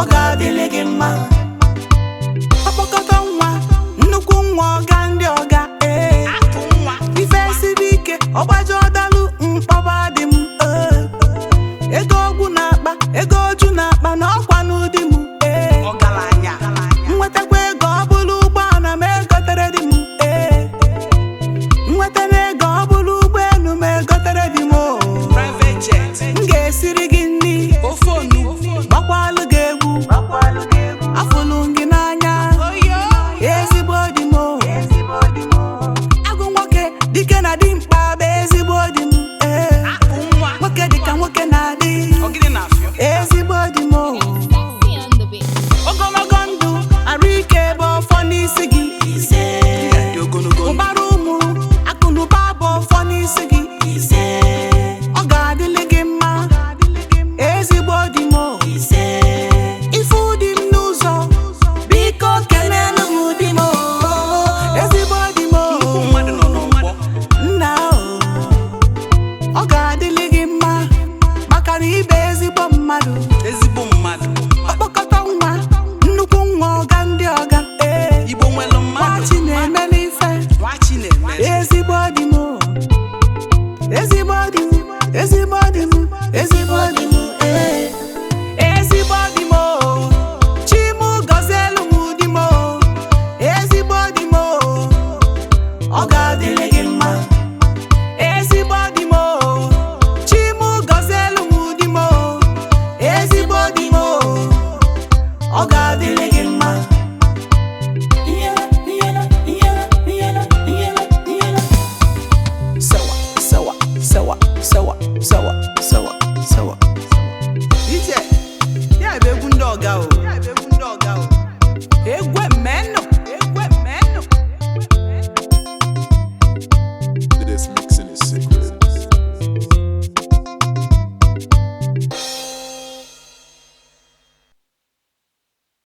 Oga adịlị gị mma. Ọkpọkọta nwa, nnukwu nwa ọga ndị ọga. Ife siri ike, ọgbaji ọdalụ mkpọba dị m. Ego ogwu na-akpa, ego oju na-akpa na ọkwa n'ụdị m. Nwetakwa ego ọ bụrụ ụgbọala ma egotere dị m. Nwetara ego ọ bụrụ ụgbọelu ma egotere dị m. M ga-esiri gị nri, gbakwalụ gị egwu, afụlụ gị n'anya, ezigbo dị m. Agụ nwoke dike na dị mkpa bụ ezigbo dị m. Nwoke dịka nwoke na-adị, ezigbo dị m. Ogologo ndụ arụ ike bụ ọfọ n'isi gị. Ụbara ụmụ akụnụba bụ ọfọ n'isi gị. Ọ ga-adịlị gị mma, ezigbo dị m. Ife ụdị m n'ụzọ, biko kenenụ m ụdị m. Ezigbo dị m. Nna ọ ga-adịlị gị mma maka na ibe ezigbo mmadụ. Ọkpọkọta nwa, nnukwu nwa ọga ndị ọga. Nwachi na-emeli ife, ezigbo dị m. Ezigbo dị m, ezigbo dị m, ezigbo dị m.